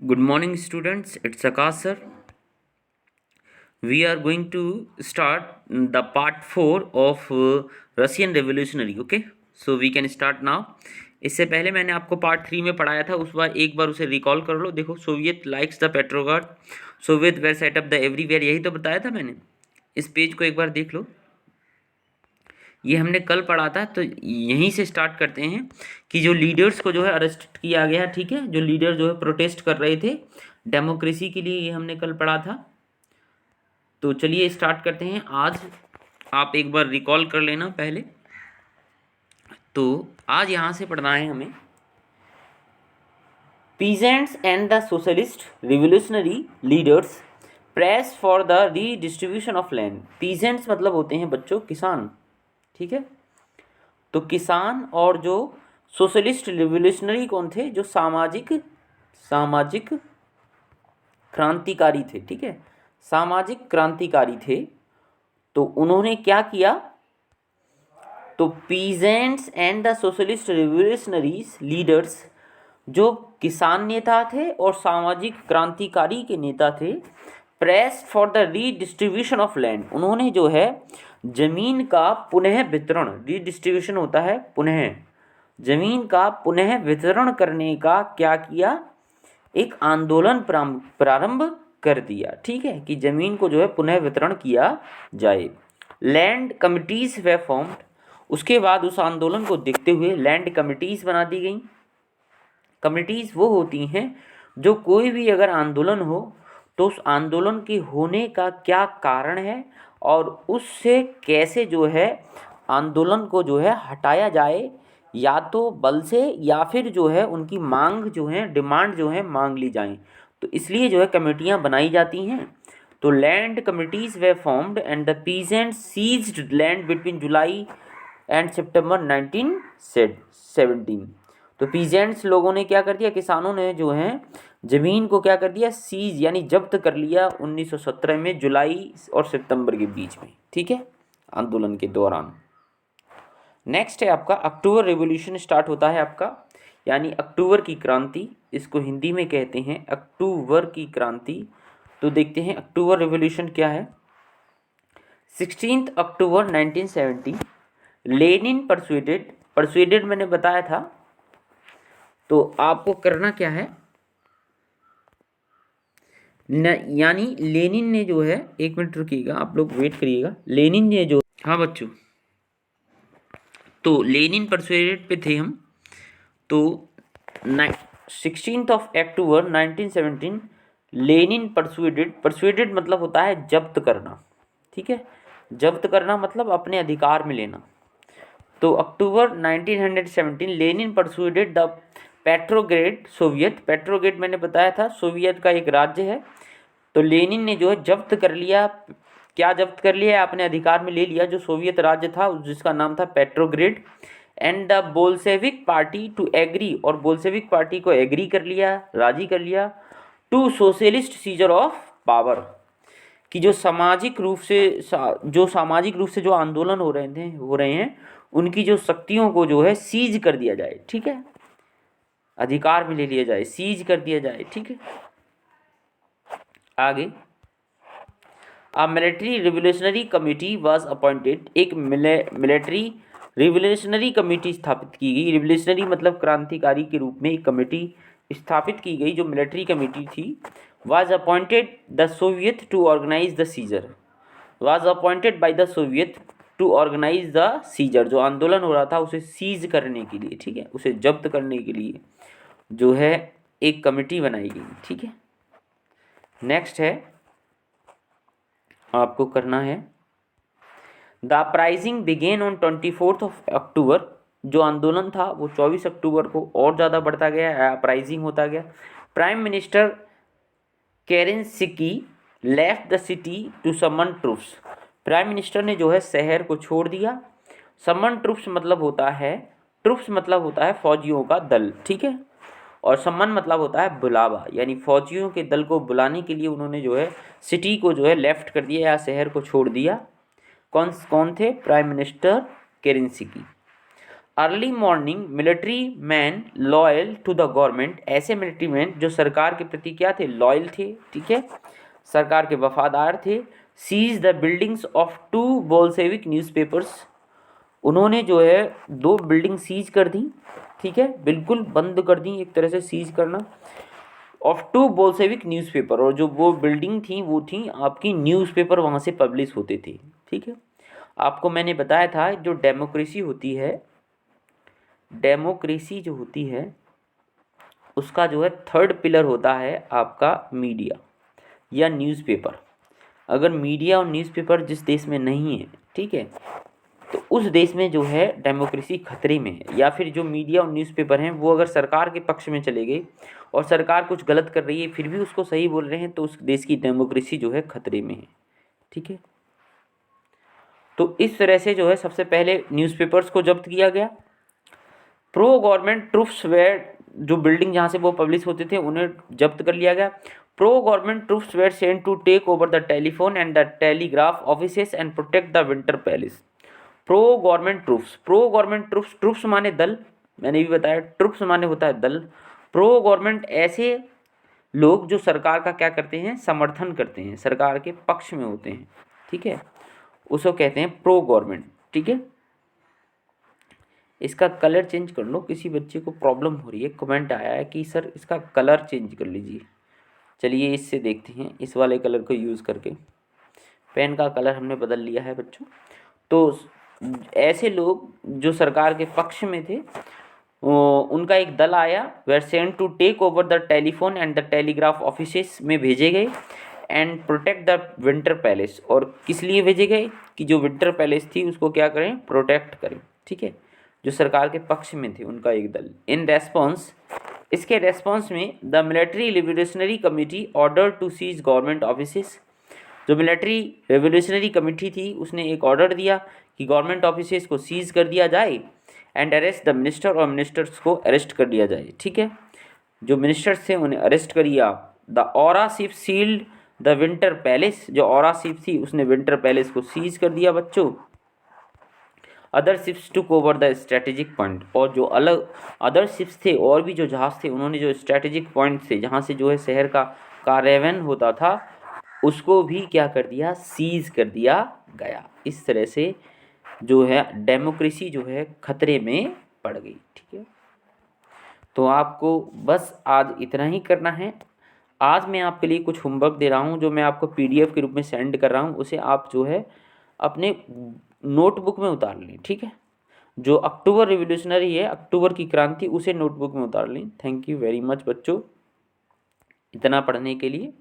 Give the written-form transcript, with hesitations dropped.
Good morning, students. It's Akash sir. We are going to start the part 4 of Russian Revolutionary. Okay, so we can start now. इससे पहले मैंने आपको part 3 में पढ़ाया था, उस बार एक बार उसे रिकॉल कर लो. देखो, soviet likes the Petrograd, soviet were set up the everywhere, यही तो बताया था मैंने. इस पेज को एक बार देख लो. ये हमने कल पढ़ा था, तो यहीं से स्टार्ट करते हैं कि जो लीडर्स को जो है अरेस्ट किया गया. ठीक है, जो लीडर जो है प्रोटेस्ट कर रहे थे डेमोक्रेसी के लिए, ये हमने कल पढ़ा था. तो चलिए स्टार्ट करते हैं. आज आप एक बार रिकॉल कर लेना पहले. तो आज यहाँ से पढ़ना है हमें peasants and the socialist revolutionary leaders press for the redistribution of land. Peasants मतलब होते हैं बच्चों किसान. ठीक है, तो किसान और जो सोशलिस्ट रिवोल्यूशनरी कौन थे? जो सामाजिक क्रांतिकारी थे. ठीक है, सामाजिक क्रांतिकारी थे. तो उन्होंने क्या किया? तो peasants and the socialist revolutionaries leaders, जो किसान नेता थे और सामाजिक क्रांतिकारी के नेता थे, press for the redistribution of land, उन्होंने जो है जमीन का पुनः वितरण, रीडिस्ट्रीब्यूशन होता है पुनः, जमीन का पुनः वितरण करने का क्या किया? एक आंदोलन प्रारंभ कर दिया. ठीक है, कि जमीन को जो है पुनः वितरण किया जाए. Land committees were formed. उसके बाद उस आंदोलन को देखते हुए लैंड कमिटीज बना दी गई. कमिटीज वो होती हैं जो कोई भी अगर आंदोलन हो तो उस आंदोलन के होने का क्या कारण है और उससे कैसे जो है आंदोलन को जो है हटाया जाए, या तो बल से या फिर जो है उनकी मांग जो है, डिमांड जो है मांग ली जाए. तो इसलिए जो है कमेटियां बनाई जाती हैं. तो land committees were formed and the peasants seized land between July and September 1917. तो पीजेंट्स लोगों ने क्या कर दिया? किसानों ने जो है ज़मीन को क्या कर दिया? सीज यानी जब्त कर लिया 1917 में, जुलाई और सितंबर के बीच में. ठीक है, आंदोलन के दौरान. नेक्स्ट है आपका अक्टूबर रेवोल्यूशन. स्टार्ट होता है आपका, यानी अक्टूबर की क्रांति, इसको हिंदी में कहते हैं अक्टूबर की क्रांति. तो देखते हैं अक्टूबर रेवोल्यूशन क्या है. 16 अक्टूबर 1917 लेनिन परसुएडेड मैंने बताया था. तो आपको करना क्या है यानी लेनिन ने जो है, एक मिनट रुकिएगा, आप लोग वेट करिएगा. लेनिन ने जो, हाँ बच्चों, तो लेनिन परसुएडेड पे थे हम. तो 16 अक्टूबर 1917 लेनिन परसुएडेड मतलब होता है जब्त करना. ठीक है, जब्त करना मतलब अपने अधिकार में लेना. तो अक्टूबर 1917 लेनिन परसुएडेड द पेट्रोग्रेड सोवियत. पेट्रोग्रेड मैंने बताया था सोवियत का एक राज्य है. तो लेनिन ने जो है जब्त कर लिया. क्या जब्त कर लिया? अपने अधिकार में ले लिया जो सोवियत राज्य था जिसका नाम था Petrograd. And the Bolshevik party to agree, और बोल्शेविक पार्टी को एग्री कर लिया, राजी कर लिया, to socialist seizure of power, कि जो सामाजिक रूप से जो आंदोलन हो रहे हैं उनकी जो शक्तियों को जो है सीज कर दिया जाए. ठीक है, अधिकार में ले लिया जाए, सीज कर दिया जाए. ठीक है, आगे a military revolutionary committee was appointed. एक मिलिट्री रिवोल्यूशनरी कमेटी स्थापित की गई. रिवोल्यूशनरी मतलब क्रांतिकारी के रूप में एक कमेटी स्थापित की गई जो मिलिट्री कमेटी थी. Was appointed the soviet to organise the seizure. Was appointed by the soviet to organise the seizure. जो आंदोलन हो रहा था उसे सीज करने के लिए, ठीक है, उसे जब्त करने के लिए जो है एक कमेटी बनाई गई. ठीक है, नेक्स्ट है आपको करना है द अपराइजिंग बिगेन ऑन 24 अक्टूबर. जो आंदोलन था वो 24 अक्टूबर को और ज़्यादा बढ़ता गया, अपराइजिंग होता गया. Prime minister Kerensky left the city to summon troops. Prime minister ने जो है शहर को छोड़ दिया. समन ट्रूप्स मतलब होता है फौजियों का दल. ठीक है, और सम्मन मतलब होता है बुलावा, यानी फौजियों के दल को बुलाने के लिए उन्होंने जो है सिटी को जो है लेफ्ट कर दिया या शहर को छोड़ दिया. कौन थे? Prime minister Kerensky. Early morning military man loyal to the government, ऐसे मिलिट्री मैन जो सरकार के प्रति क्या थे, लॉयल थे, ठीक है, सरकार के वफादार थे। Seize the buildings of 2 Bolshevik newspapers, उन्होंने जो है 2 बिल्डिंग सीज कर दी, ठीक है, बिल्कुल बंद कर दी, एक तरह से सीज करना, ऑफ 2 बोल्शेविक न्यूज़पेपर, और जो वो बिल्डिंग थी वो थी आपकी न्यूज़पेपर, वहाँ से पब्लिश होते थे, ठीक है। आपको मैंने बताया था जो डेमोक्रेसी होती है, डेमोक्रेसी जो होती है उसका जो है 3rd पिलर होता है आपका मीडिया या न्यूज़पेपर। अगर मीडिया और न्यूज़पेपर जिस देश में नहीं है, ठीक है, तो उस देश में जो है डेमोक्रेसी खतरे में है। या फिर जो मीडिया और न्यूज़पेपर हैं वो अगर सरकार के पक्ष में चले गए और सरकार कुछ गलत कर रही है फिर भी उसको सही बोल रहे हैं, तो उस देश की डेमोक्रेसी जो है खतरे में है, ठीक है। तो इस तरह से जो है सबसे पहले न्यूज़पेपर्स को जब्त किया गया। प्रो गवर्नमेंट ट्रूप्स वेयर, जो बिल्डिंग जहाँ से वो पब्लिश होते थे उन्हें जब्त कर लिया गया। Pro government troops were sent to take over the telephone and the telegraph offices and protect the Winter Palace. Pro government troops, pro government troops, troops माने दल, मैंने भी बताया ट्रूप्स माने होता है दल। प्रो गवर्नमेंट ऐसे लोग जो सरकार का क्या करते हैं, समर्थन करते हैं, सरकार के पक्ष में होते हैं, ठीक है, उसको कहते हैं प्रो गवर्नमेंट, ठीक है। इसका कलर चेंज कर लो, किसी बच्चे को प्रॉब्लम हो रही है, कमेंट आया है कि सर इसका कलर चेंज कर लीजिए। चलिए इससे देखते हैं, इस वाले कलर को यूज़ करके पेन का कलर हमने बदल लिया है बच्चों। तो ऐसे लोग जो सरकार के पक्ष में थे उनका एक दल आया, were sent to take over the telephone and the telegraph offices में भेजे गए and protect the Winter Palace, और किस लिए भेजे गए कि जो विंटर पैलेस थी उसको क्या करें, प्रोटेक्ट करें, ठीक है, जो सरकार के पक्ष में थे उनका एक दल। इन रेस्पॉन्स, इसके रेस्पॉन्स में the military revolutionary committee order to seize government offices, जो मिलिट्री रेवोल्यूशनरी कमेटी थी उसने एक ऑर्डर दिया कि गवर्नमेंट ऑफिसेस को सीज कर दिया जाए एंड अरेस्ट द मिनिस्टर, और मिनिस्टर्स को अरेस्ट कर दिया जाए, ठीक है, जो मिनिस्टर्स थे उन्हें अरेस्ट कर दिया। The Aurora ship sealed the Winter Palace, जो ऑरा शिप थी उसने विंटर पैलेस को सीज कर दिया बच्चों। Other ships took over the strategic point, और जो अलग अदर शिप्स थे और भी जो जहाज़ थे उन्होंने जो स्ट्रेटेजिक पॉइंट थे जहाँ से जो है शहर का कार्यान्वयन होता था उसको भी क्या कर दिया, सीज कर दिया गया। इस तरह से जो है डेमोक्रेसी जो है खतरे में पड़ गई, ठीक है। तो आपको बस आज इतना ही करना है। आज मैं आपके लिए कुछ होमवर्क दे रहा हूँ जो मैं आपको पीडीएफ के रूप में सेंड कर रहा हूँ, उसे आप जो है अपने नोटबुक में उतार लें, ठीक है। जो अक्टूबर रिवोल्यूशनरी है, अक्टूबर की क्रांति, उसे नोटबुक में उतार लें। थैंक यू वेरी मच बच्चों इतना पढ़ने के लिए।